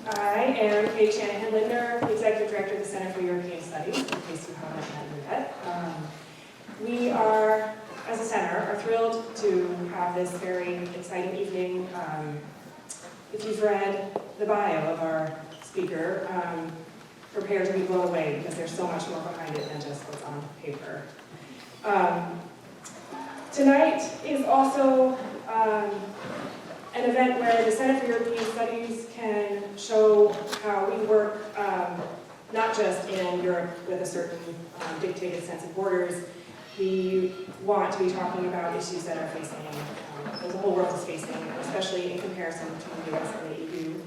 I am Kate Shanahan-Lindner, the Executive Director of the Center for European Studies, in case you haven't met me yet. We are, as a center, are thrilled to have this very exciting evening. If you've read the bio of our speaker, prepare to be blown away because there's so much more behind it than just what's on paper. Tonight is also an event where the Center for European Studies can show how we work not just in Europe with a certain dictated sense of borders. We want to be talking about issues that are facing, the whole world is facing, especially in comparison to the US and the EU.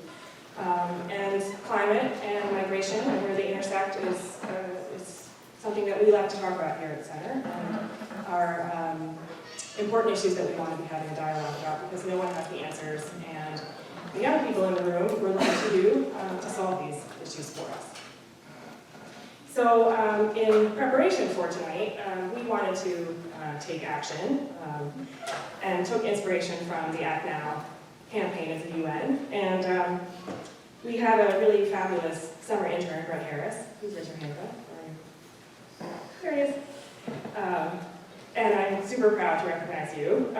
And climate and migration and where they intersect is something that we like to talk about here at the Center, and are important issues that we want to be having a dialogue about because no one has the answers, and the young people in the room, we're looking to you to solve these issues for us. So in preparation for tonight, we wanted to take action and took inspiration from the Act Now campaign of the UN. And we had a really fabulous summer intern, Brett Harris. Please raise your hand, Brett. There he is. And I'm super proud to recognize you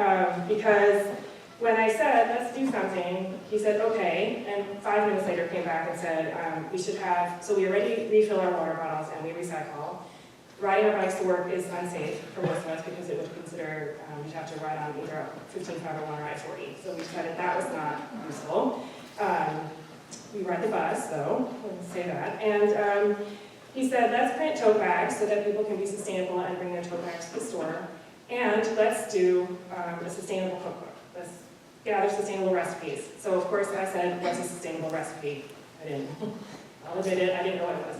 because when I said, let's do something, he said, okay, and 5 minutes later came back and said, we should have, so we already refill our water bottles and we recycle. Riding our bikes to work is unsafe for most of us because it would consider, you'd have to ride on either 15-501 or I-40. So we decided that was not useful. We ride the bus, though, let's say that. And he said, let's print tote bags so that people can be sustainable and bring their tote bags to the store. And let's do a sustainable cookbook. Let's gather sustainable recipes. So of course I said, what's a sustainable recipe? I'll admit it, I didn't know what it was.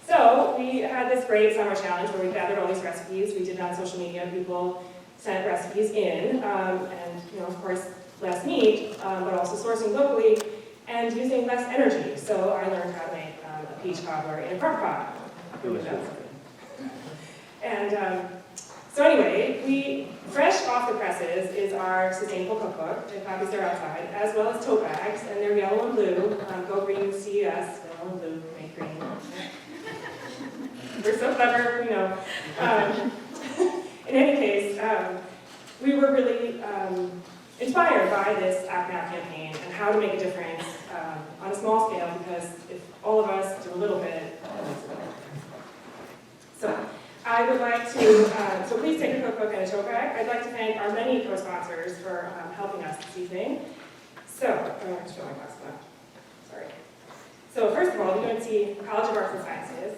So we had this great summer challenge where we gathered all these recipes. We did it on social media. People sent recipes in, and of course, less meat, but also sourcing locally and using less energy. So I learned how to make a peach cobbler in a crock pot. And so anyway, fresh off the presses is our sustainable cookbook. The copies are outside, as well as tote bags, and they're yellow and blue. Go green, see us. Yellow and blue, make green. We're so clever, we know. In any case, we were really inspired by this Act Now campaign and how to make a difference on a small scale, because if all of us do a little bit, it makes a big difference. So I would like to, so please take a cookbook and a tote bag. I'd like to thank our many co-sponsors for helping us this evening. So, I'm going to show my class now. Sorry. So first of all, the UNC College of Arts and Sciences,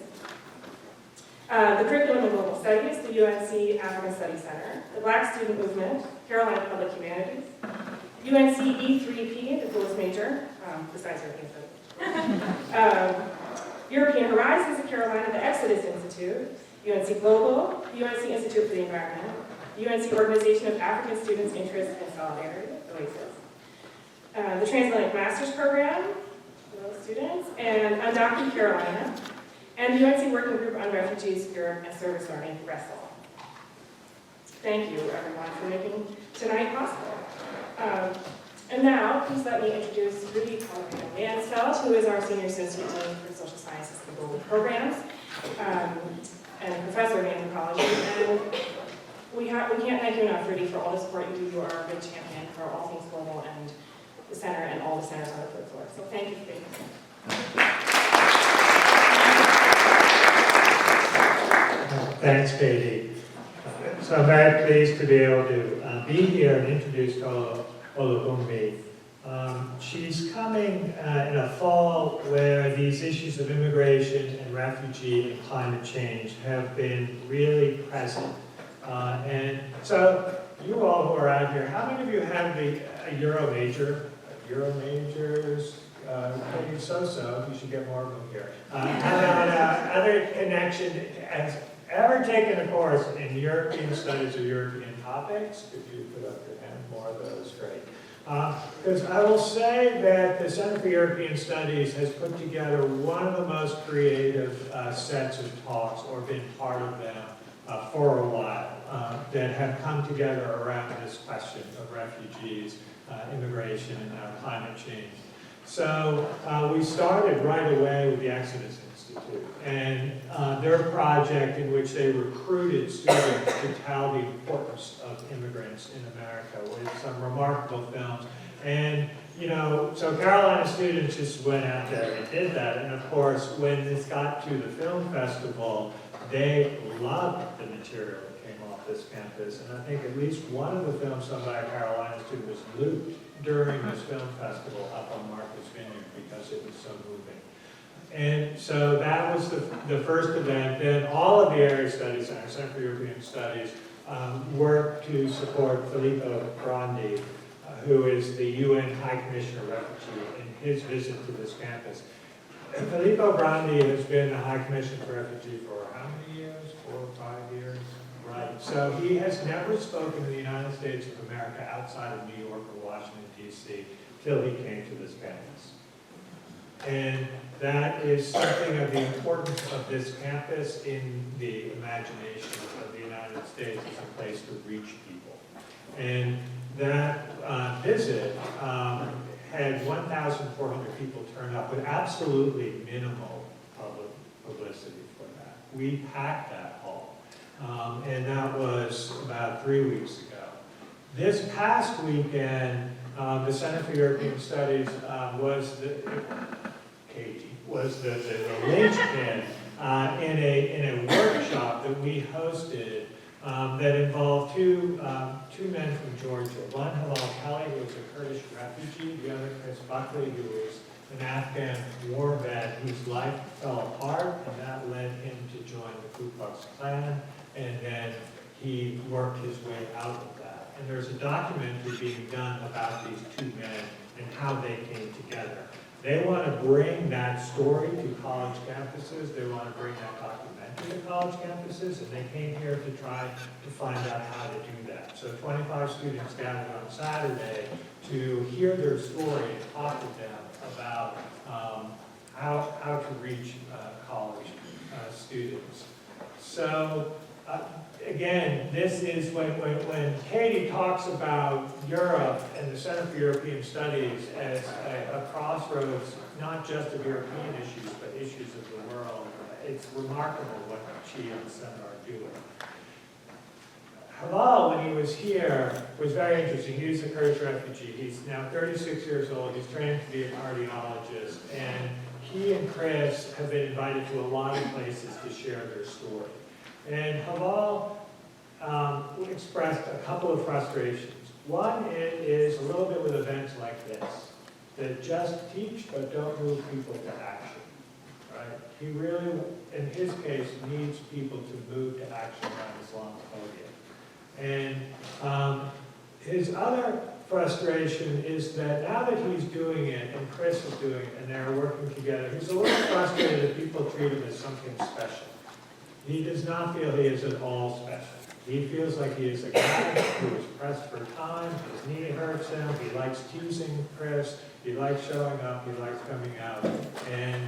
the Curriculum and Global Studies, the UNC African Studies Center, the Black Student Movement, Carolina Public Humanities, UNC E3P, the coolest major, besides European Studies, European Horizons of Carolina, the Exodus Institute, UNC Global, UNC Institute for the Environment, UNC Organization of African Students' Interests and Solidarity, OASIS, the Transatlantic Master's Program for those students, and Undocumented Carolina, and the UNC Working Group on Refugees, Europe, and Service Learning, WRESTLE. Thank you, everyone, for making tonight possible. And now, please let me introduce Rudy Mansfeld, who is our Senior Associate Dean for Social Sciences and Global Programs, and a professor of anthropology. And we can't thank you enough, Rudy, for all the support you do. You are a good champion for all things global and the center and all the centers on the third floor. So thank you for being here. Thanks, Katie. So I'm very pleased to be able to be here and introduce Tolu Olubunmi. She's coming in a fall where these issues of immigration and refugee and climate change have been really present. And so you all who are out here, how many of you have a Euro major? Euro majors? Maybe so-so, you should get more of them here. How about other connection? Has ever taken a course in European studies or European topics? Could you put up your hand? More of those, great. Because I will say that the Center for European Studies has put together one of the most creative sets of talks, or been part of them, for a while, that have come together around this question of refugees, immigration, and climate change. So we started right away with the Exodus Institute, and their project in which they recruited students to tell the importance of immigrants in America with some remarkable films. And, you know, so Carolina students just went out there and did that. And of course, when this got to the film festival, they loved the material that came off this campus. And I think at least one of the films done by a Carolina student was looped during this film festival up on Martha's Vineyard because it was so moving. And so that was the first event. Then all of the Area Studies Center, Center for European Studies, worked to support Filippo Grandi, who is the UN High Commissioner of Refugee, in his visit to this campus. Filippo Grandi has been the High Commissioner for Refugee for how many years? 4 or 5 years? Right. So he has never spoken to the United States of America outside of New York or Washington, D.C. till he came to this campus. And that is something of the importance of this campus in the imagination of the United States as a place to reach people. And that visit had 1,400 people turn up with absolutely minimal public publicity for that. We packed that hall, and that was about 3 weeks ago. This past weekend, the Center for European Studies was the linchpin in a workshop that we hosted that involved two men from Georgia. One, Halal Kelly, who was a Kurdish refugee. The other, Chris Buckley, who was an Afghan war vet whose life fell apart, and that led him to join the Ku Klux Klan. And then he worked his way out of that. And there's a documentary being done about these two men and how they came together. They want to bring that story to college campuses. They want to bring that documentary to college campuses, and they came here to try to find out how to do that. So 25 students gathered on Saturday to hear their story and talk to them about how to reach college students. So again, this is when Katie talks about Europe and the Center for European Studies as a crossroads, not just of European issues, but issues of the world. It's remarkable what she and the Center are doing. Halal, when he was here, was very interesting. He was a Kurdish refugee. He's now 36 years old. He's trained to be a cardiologist. And he and Chris have been invited to a lot of places to share their story. And Halal expressed a couple of frustrations. One is a little bit with events like this, that just teach but don't move people to action. Right? He really, in his case, needs people to move to action around Islamophobia. And his other frustration is that now that he's doing it, and Chris is doing it, and they're working together, he's a little frustrated that people treat him as something special. He does not feel he is at all special. He feels like he is a guy who is pressed for time, his knee hurts him, he likes teasing Chris, he likes showing up, he likes coming out, and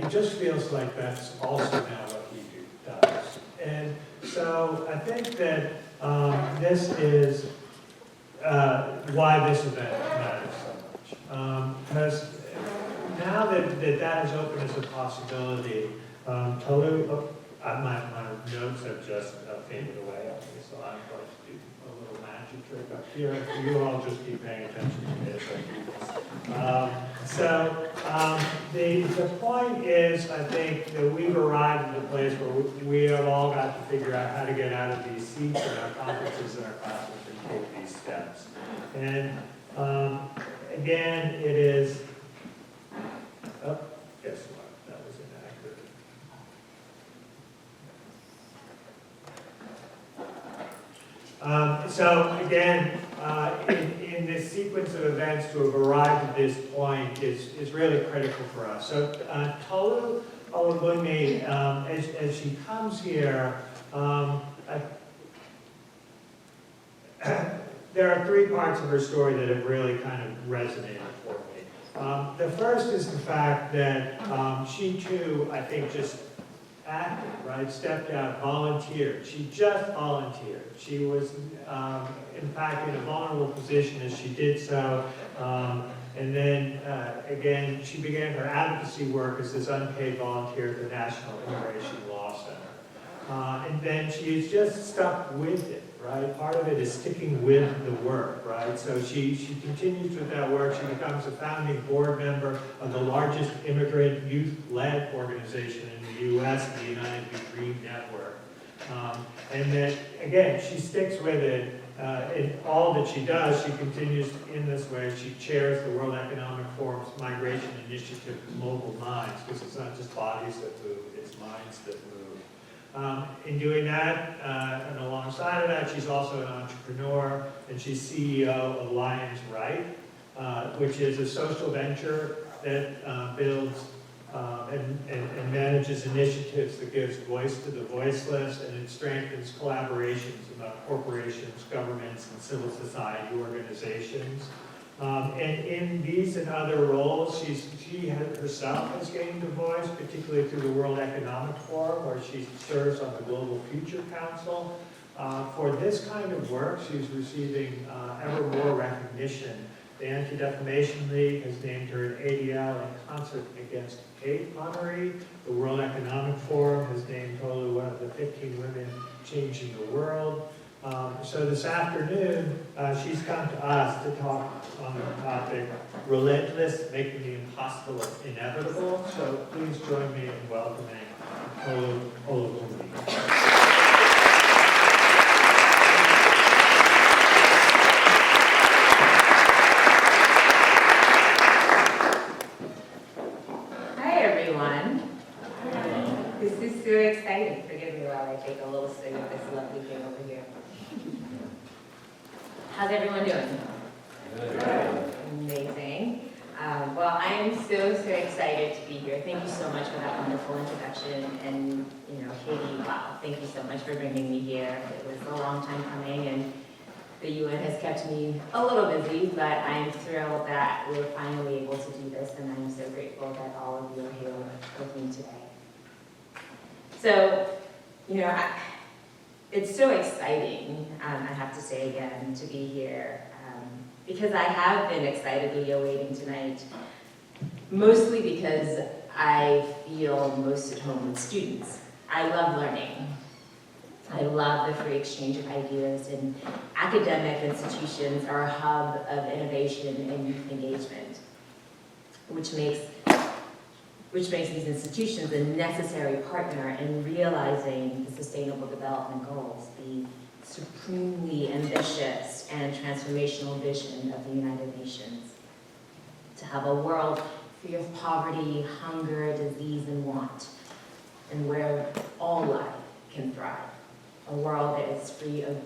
he just feels like that's also now what he does. And so I think that this is why this event matters so much. Because now that that is open as a possibility, Tolu, my notes have just faded away on me, so I'm going to do a little magic trick up here. You all just keep paying attention to me as I do this. The point is, I think, that we've arrived at a place where we have all got to figure out how to get out of these seats in our conferences and our classes and take these steps. And again, it is, guess what? That was inaccurate. So again, in this sequence of events to have arrived at this point is really critical for us. So Tolu Olubunmi, as she comes here, there are three parts of her story that have really kind of resonated for me. The first is the fact that she too, I think, just acted, right? Stepped out, volunteered. She just volunteered. She was, in fact, in a vulnerable position as she did so. And then, again, she began her advocacy work as this unpaid volunteer at the National Immigration Law Center. And then she's just stuck with it, right? Part of it is sticking with the work, right? So she continues with that work. She becomes a founding board member of the largest immigrant youth-led organization in the U.S., the United We Dream Network. And then, again, she sticks with it. In all that she does, she continues in this way. She chairs the World Economic Forum's Migration Initiative Global Minds, because it's not just bodies that move, it's minds that move. In doing that, and alongside of that, she's also an entrepreneur, and she's CEO of Lions Right, which is a social venture that builds and manages initiatives that gives voice to the voiceless, and it strengthens collaborations among corporations, governments, and civil society organizations. And in these and other roles, she herself has gained a voice, particularly through the World Economic Forum, where she serves on the Global Future Council. For this kind of work, she's receiving ever more recognition. The Anti-Defamation League has named her an ADL in Concert Against Hate honoree. The World Economic Forum has named Tolu one of the 15 women changing the world. So this afternoon, she's come to us to talk on the topic, Relentless, Making the Impossible Inevitable. So please join me in welcoming Tolu Olubunmi. This is so exciting. Forgive me while I take a little swig of this lovely thing over here. How's everyone doing? Good. Amazing. Well, I am so excited to be here. Thank you so much for that wonderful introduction. And, Katie, wow, thank you so much for bringing me here. It was a long time coming, and the UN has kept me a little busy, but I'm thrilled that we're finally able to do this, and I'm so grateful that all of you are here with me today. So, it's so exciting, I have to say again, to be here, because I have been excitedly awaiting tonight, mostly because I feel most at home with students. I love learning. I love the free exchange of ideas, and academic institutions are a hub of innovation and youth engagement, which makes these institutions a necessary partner in realizing the Sustainable Development Goals, the supremely ambitious and transformational vision of the United Nations. To have a world free of poverty, hunger, disease, and want, and where all life can thrive. A world that is free of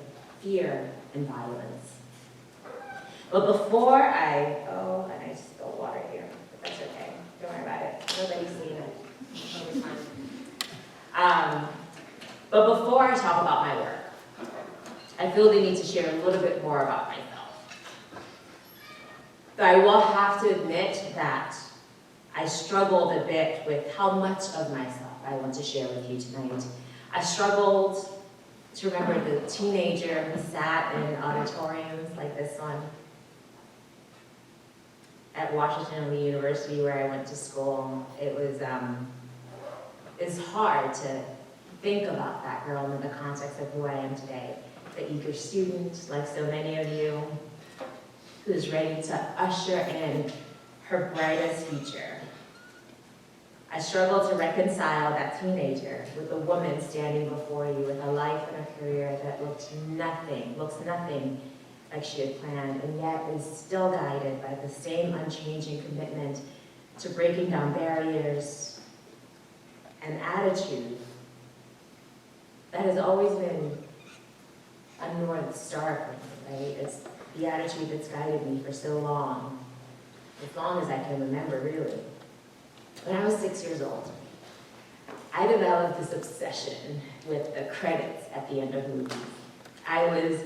fear and violence. But before and I spilled water here, but that's okay. Don't worry about it. Nobody's seen it. It'll be fine. But before I talk about my work, I feel the need to share a little bit more about myself. So I will have to admit that I struggled a bit with how much of myself I want to share with you tonight. I struggled to remember the teenager who sat in auditoriums like this one at Washington University, where I went to school. It's hard to think about that girl in the context of who I am today. The eager student, like so many of you, who's ready to usher in her brightest future. I struggle to reconcile that teenager with the woman standing before you with a life and a career that looks nothing like she had planned, and yet is still guided by the same unchanging commitment to breaking down barriers and attitude that has always been a North Star for me, right? It's the attitude that's guided me for so long as I can remember, really. When I was 6 years old, I developed this obsession with the credits at the end of movies. I was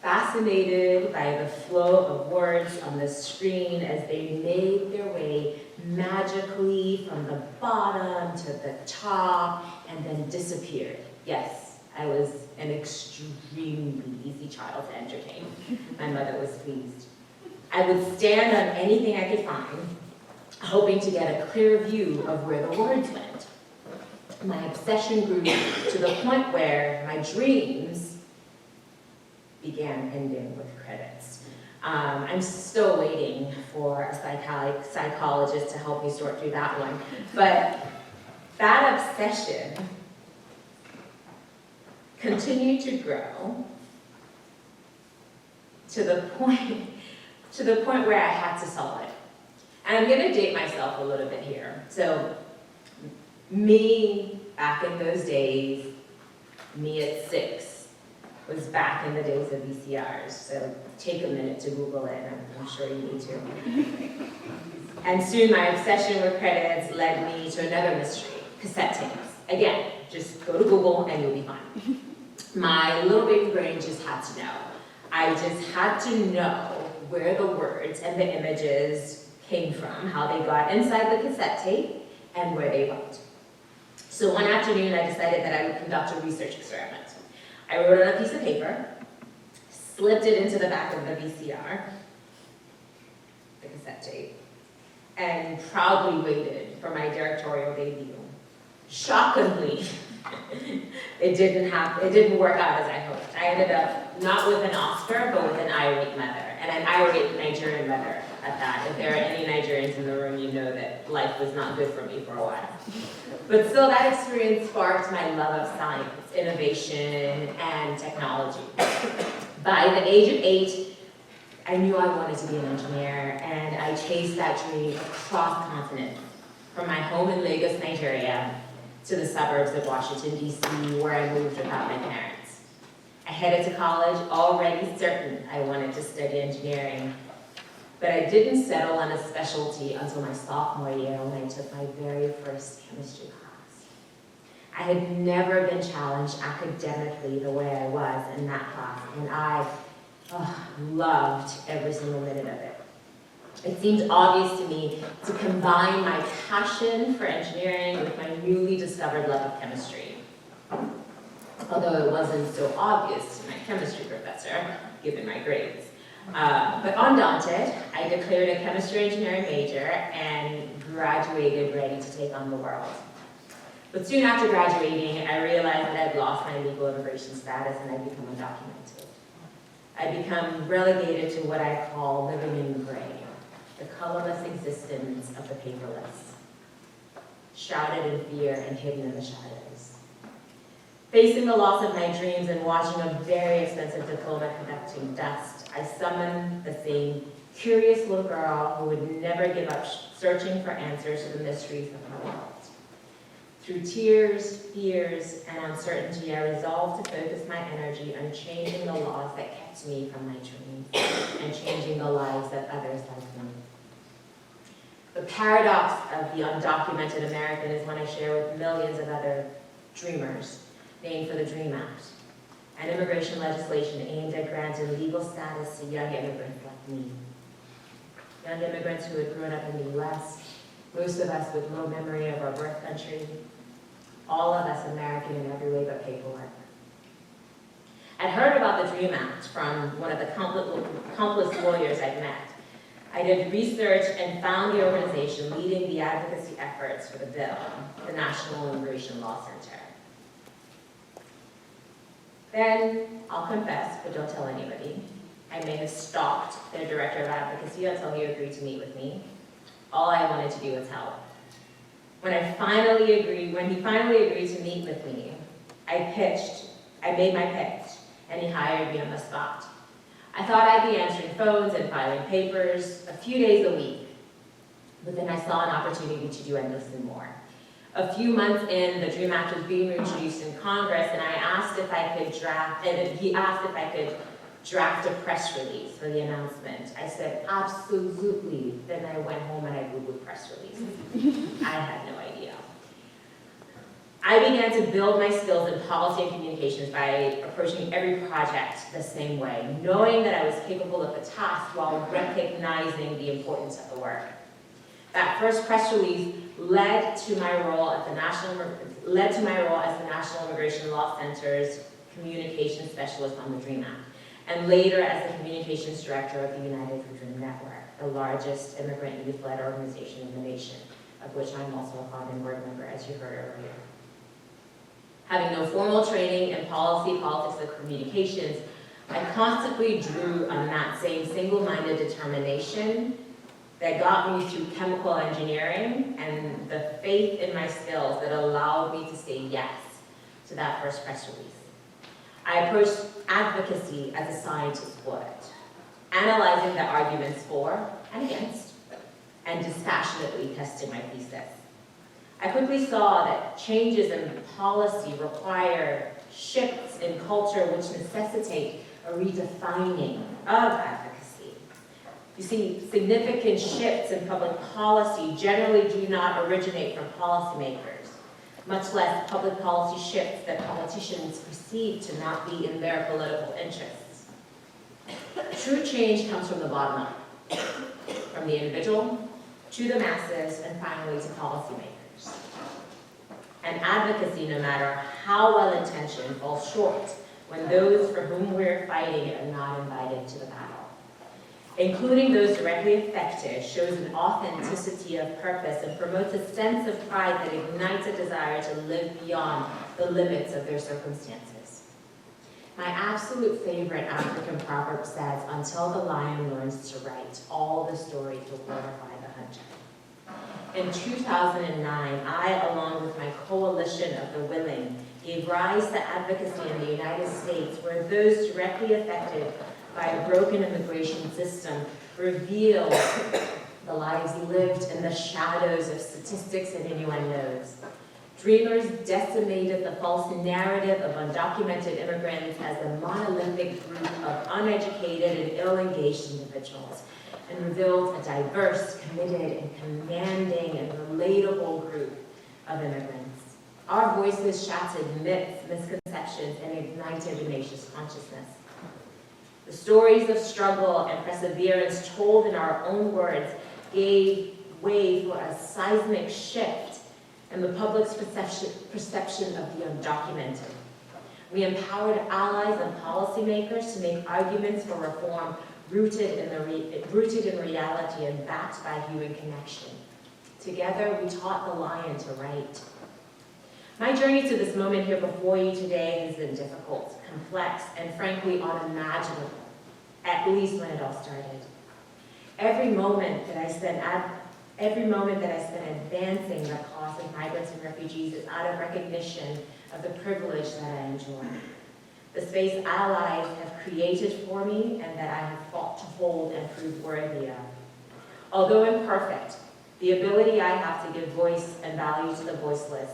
fascinated by the flow of words on the screen as they made their way magically from the bottom to the top and then disappeared. Yes, I was an extremely easy child to entertain. My mother was pleased. I would stand on anything I could find, hoping to get a clear view of where the words went. My obsession grew to the point where my dreams began ending with credits. I'm still waiting for a psychologist to help me sort through that one. But that obsession continued to grow to the point where I had to solve it. And I'm gonna date myself a little bit here. So, me back in those days, me at 6, was back in the days of VCRs. So take a minute to Google it, I'm sure you need to. And soon my obsession with credits led me to another mystery, cassette tapes. Again, just go to Google and you'll be fine. My little baby brain just had to know. I just had to know where the words and the images came from, how they got inside the cassette tape, and where they went. So one afternoon, I decided that I would conduct a research experiment. I wrote on a piece of paper, slipped it into the back of the VCR, the cassette tape, and proudly waited for my directorial debut. Shockingly, it didn't work out as I hoped. I ended up not with an Oscar, but with an irate mother, and an irate Nigerian mother at that. If there are any Nigerians in the room, you know that life was not good for me for a while. But still, that experience sparked my love of science, innovation, and technology. By the age of 8, I knew I wanted to be an engineer, and I chased that dream across continents, from my home in Lagos, Nigeria, to the suburbs of Washington, D.C., where I moved without my parents. I headed to college already certain I wanted to study engineering, but I didn't settle on a specialty until my sophomore year when I took my very first chemistry class. I had never been challenged academically the way I was in that class, and I loved every single minute of it. It seemed obvious to me to combine my passion for engineering with my newly discovered love of chemistry. Although it wasn't so obvious to my chemistry professor, given my grades. But undaunted, I declared a chemistry engineering major and graduated ready to take on the world. But soon after graduating, I realized that I'd lost my legal immigration status and I'd become undocumented. I'd become relegated to what I call living in the gray, the colorless existence of the paperless, shrouded in fear and hidden in the shadows. Facing the loss of my dreams and watching a very expensive diploma collecting dust, I summoned the same curious little girl who would never give up searching for answers to the mysteries of her world. Through tears, fears, and uncertainty, I resolved to focus my energy on changing the laws that kept me from my dreams and changing the lives of others like me. The paradox of the undocumented American is one I share with millions of other dreamers, named for the DREAM Act, and immigration legislation aimed at granting legal status to young immigrants like me. Young immigrants who had grown up in the US, most of us with no memory of our birth country, all of us American in every way but paperwork. I'd heard about the DREAM Act from one of the countless lawyers I'd met. I did research and found the organization leading the advocacy efforts for the bill, the National Immigration Law Center. Then, I'll confess, but don't tell anybody, I may have stalked their director of advocacy until he agreed to meet with me. All I wanted to do was help. When he finally agreed to meet with me, I made my pitch, and he hired me on the spot. I thought I'd be answering phones and filing papers a few days a week, but then I saw an opportunity to do endlessly more. A few months in, the DREAM Act was being introduced in Congress, and he asked if I could draft a press release for the announcement. I said, absolutely. Then I went home and I Googled press releases. I had no idea. I began to build my skills in policy and communications by approaching every project the same way, knowing that I was capable of the task while recognizing the importance of the work. That first press release led to my role as the National Immigration Law Center's communication specialist on the DREAM Act. and later as the communications director of the United Lutheran Network, the largest immigrant youth-led organization in the nation, of which I'm also a founding board member, as you heard earlier. Having no formal training in policy, politics, or communications, I constantly drew on that same single-minded determination that got me through chemical engineering and the faith in my skills that allowed me to say yes to that first press release. I approached advocacy as a scientist would, analyzing the arguments for and against, and dispassionately testing my thesis. I quickly saw that changes in policy require shifts in culture which necessitate a redefining of advocacy. You see, significant shifts in public policy generally do not originate from policymakers, much less public policy shifts that politicians perceive to not be in their political interests. True change comes from the bottom up, from the individual to the masses and finally to policymakers. And advocacy, no matter how well-intentioned, falls short when those for whom we're fighting are not invited to the battle. Including those directly affected shows an authenticity of purpose and promotes a sense of pride that ignites a desire to live beyond the limits of their circumstances. My absolute favorite African proverb says, "Until the lion learns to write, all the stories will glorify the hunter." In 2009, I, along with my coalition of the willing, gave rise to advocacy in the United States, where those directly affected by a broken immigration system revealed the lives lived in the shadows of statistics and innuendos. Dreamers decimated the false narrative of undocumented immigrants as a monolithic group of uneducated and ill-engaged individuals, and revealed a diverse, committed, and commanding and relatable group of immigrants. Our voices shattered myths, misconceptions, and ignited a nation's consciousness. The stories of struggle and perseverance told in our own words gave way for a seismic shift in the public's perception of the undocumented. We empowered allies and policymakers to make arguments for reform rooted in reality and backed by human connection. Together, we taught the lion to write. My journey to this moment here before you today has been difficult, complex, and frankly unimaginable, at least when it all started. Every moment that I spent advancing the cause of migrants and refugees is out of recognition of the privilege that I enjoy. The space allies have created for me and that I have fought to hold and prove worthy of. Although imperfect, the ability I have to give voice and value to the voiceless,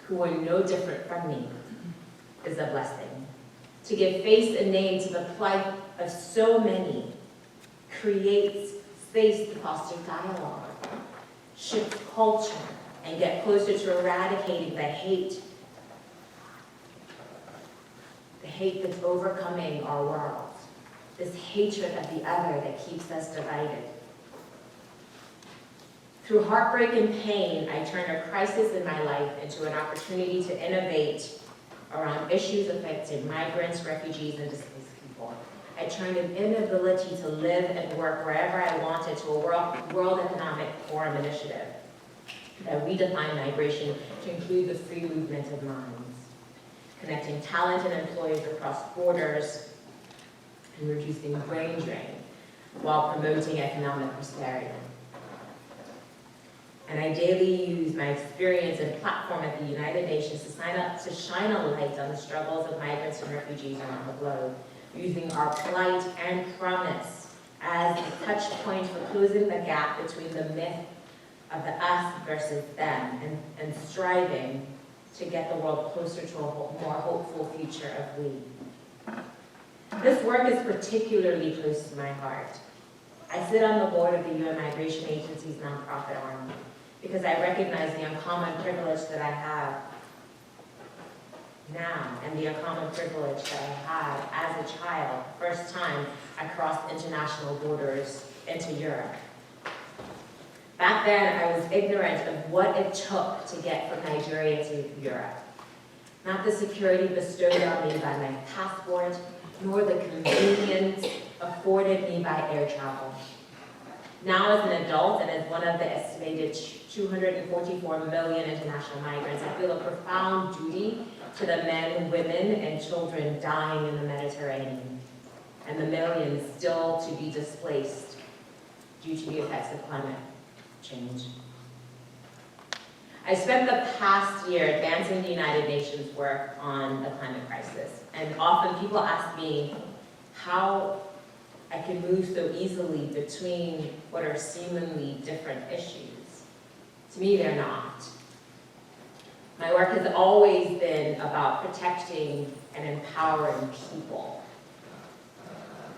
who are no different from me, is a blessing. To give face and name to the plight of so many creates space to foster dialogue, shift culture, and get closer to eradicating the hate that's overcoming our world, this hatred of the other that keeps us divided. Through heartbreak and pain, I turned a crisis in my life into an opportunity to innovate around issues affecting migrants, refugees, and displaced people. I turned an inability to live and work wherever I wanted to a World Economic Forum initiative that redefined migration to include the free movement of minds, connecting talent and employees across borders and reducing brain drain while promoting economic prosperity. And I daily use my experience and platform at the United Nations to shine a light on the struggles of migrants and refugees around the globe, using our plight and promise as a touch point for closing the gap between the myth of the us versus them, and striving to get the world closer to a more hopeful future of we. This work is particularly close to my heart. I sit on the board of the UN Migration Agency's nonprofit arm because I recognize the uncommon privilege that I have now and the uncommon privilege that I had as a child, first time I crossed international borders into Europe. Back then, I was ignorant of what it took to get from Nigeria to Europe. Not the security bestowed on me by my passport nor the convenience afforded me by air travel. Now as an adult and as one of the estimated 244 million international migrants, I feel a profound duty to the men, women, and children dying in the Mediterranean, and the millions still to be displaced due to the effects of climate change. I spent the past year advancing the United Nations work on the climate crisis, and often people ask me how I can move so easily between what are seemingly different issues. To me, they're not. My work has always been about protecting and empowering people.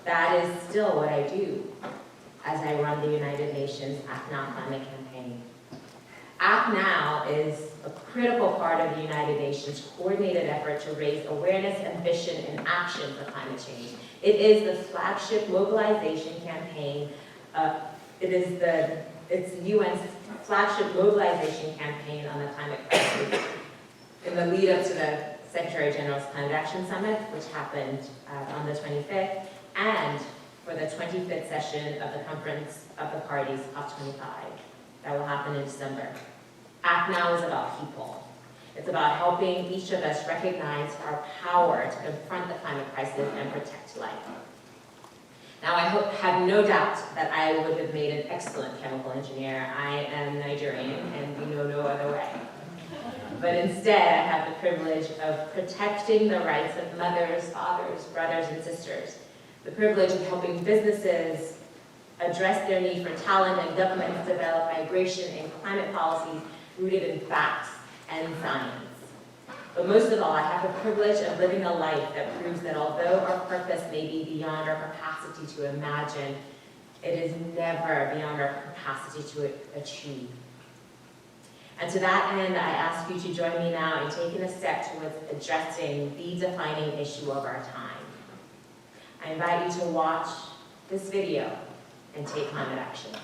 That is still what I do as I run the United Nations Act Now climate campaign. Act Now is a critical part of the United Nations' coordinated effort to raise awareness, ambition, and action for climate change. It is the flagship mobilization campaign. It's the UN's flagship mobilization campaign on the climate crisis in the lead up to the Secretary General's Climate Action Summit, which happened on the 25th, and for the 25th session of the Conference of the Parties, COP25, that will happen in December. Act Now is about people. It's about helping each of us recognize our power to confront the climate crisis and protect life. Now, I have no doubt that I would have made an excellent chemical engineer. I am Nigerian, and we know no other way. But instead, I have the privilege of protecting the rights of mothers, fathers, brothers, and sisters, the privilege of helping businesses address their need for talent and governments develop migration and climate policies rooted in facts and science. But most of all, I have the privilege of living a life that proves that although our purpose may be beyond our capacity to imagine, it is never beyond our capacity to achieve. And to that end, I ask you to join me now in taking a step towards addressing the defining issue of our time. I invite you to watch this video and take climate action.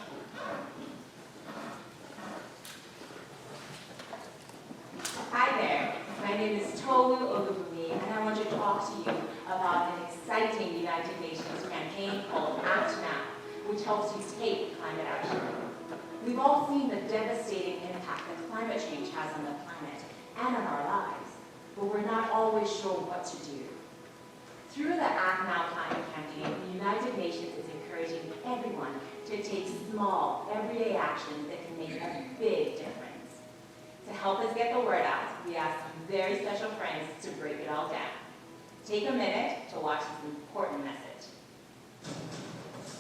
Hi there, my name is Tolu Olubunmi, and I want to talk to you about an exciting United Nations campaign called Act Now, which helps you take climate action. We've all seen the devastating impact that climate change has on the planet and on our lives, but we're not always sure what to do. Through the Act Now climate campaign, the United Nations is encouraging everyone to take small, everyday actions that can make a big difference. To help us get the word out, we ask some very special friends to break it all down. Take a minute to watch this important message.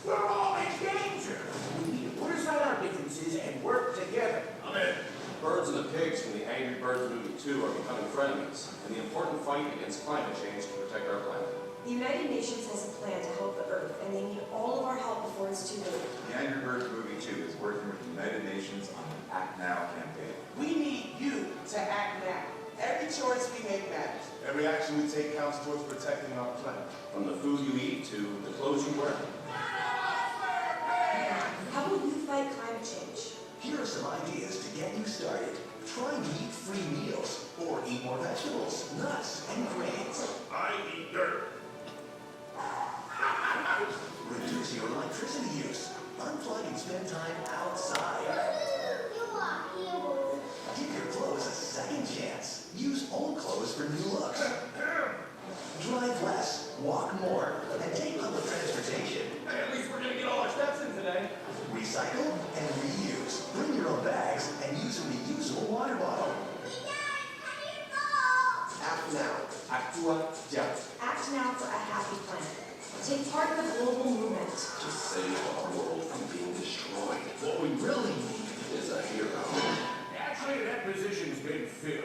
We're all in danger. We need to put aside our differences and work together. I'm in. Birds and the pigs from the Angry Birds movie 2 are becoming frenemies in the important fight against climate change to protect our planet. The United Nations has a plan to help the Earth, and they need all of our help before it's too late. The Angry Birds movie 2 is working with the United Nations on the Act Now campaign. We need you to act now. Every choice we make matters. Every action we take counts towards protecting our planet. From the food you eat to the clothes you wear. How will you fight climate change? Here are some ideas to get you started. Try meat-free meals, or eat more vegetables, nuts, and grains. I eat dirt. Reduce your electricity use. Unplug and spend time outside. Give your clothes a second chance. Use old clothes for new looks. Drive less, walk more, and take public transportation. Hey, at least we're going to get all our steps in today. Recycle and reuse. Bring your own bags and use a reusable water bottle. Act now. Actua ya. Act now for a happy planet. Take part in the global movement. To save our world from being destroyed. What we really need Is a hero. Actually, that position's been filled.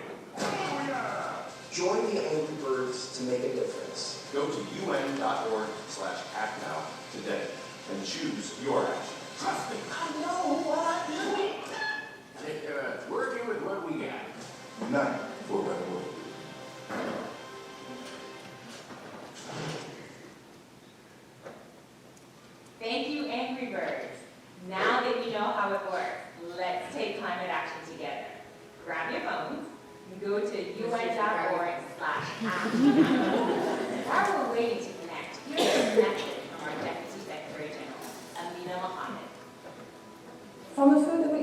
Join the Angry Birds to make a difference. Go to un.org/actnow today and choose your action. Trust me, I know what I'm doing. Working with what we got. Unite for a better world. Thank you, Angry Birds. Now that you know how it works, let's take climate action together. Grab your phones and go to un.org/act. While we're waiting to connect,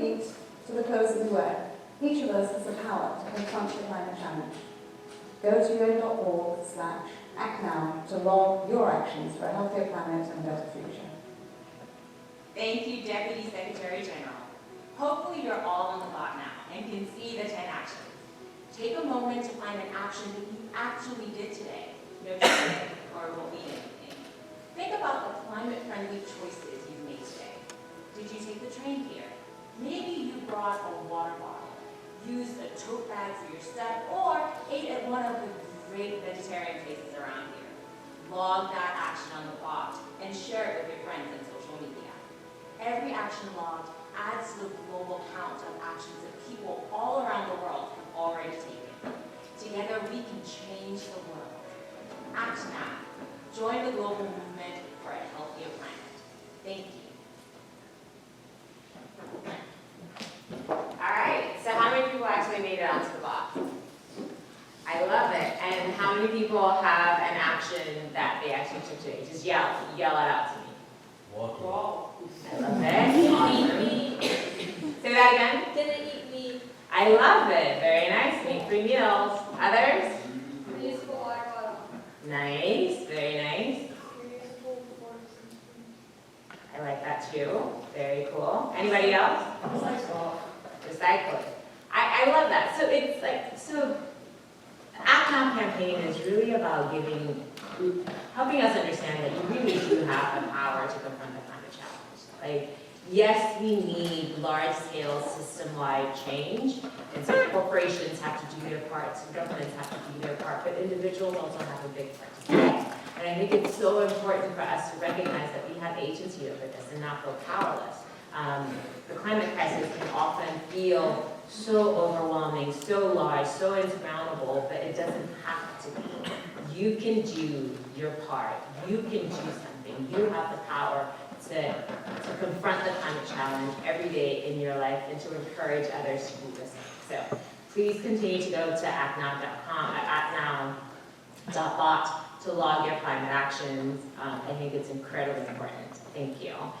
contribute to the cause of the work, each of us has the power to confront the climate challenge. Go to un.org/actnow to log your actions for a healthier planet and a better future. Thank you, Deputy Secretary General. Hopefully you're all on the clock now and can see the 10 actions. Take a moment to find an action that you actually did today. No today, or will be anything. Think about the climate-friendly choices you've made today. Did you take the train here? Maybe you brought a water bottle, used a tote bag for your step, or ate at one of the great vegetarian places around here. Log that action on the bot and share it with your friends on social media. Every action logged adds to the global count of actions that people all around the world have already taken. Together we can change the world. Act now. Join the global movement for a healthier planet. Thank you. All right, so how many people actually made it onto the box? I love it. And how many people have an action that they actually took today? Just yell it out to me. Walking. I love it. Eat meat. Say that again. Didn't eat meat. I love it. Very nice. Meat-free meals. Others? Reusable water bottle. Nice. Very nice. Reusable forks. I like that too. Very cool. Anybody else? Recycle. I love that. So it's like, so Act Now campaign is really about helping us understand that you really do have the power to confront the climate challenge. Like, yes, we need large-scale, system-wide change, and so corporations have to do their part, so governments have to do their part, but individuals also have a big part to play. And I think it's so important for us to recognize that we have agency over this and not feel powerless. The climate crisis can often feel so overwhelming, so large, so insurmountable, but it doesn't have to be. You can do your part. You can do something. You have the power to confront the climate challenge every day in your life and to encourage others to do the same. So please continue to go to actnow.com, actnow.bot to log your climate actions. I think it's incredibly important. Thank you.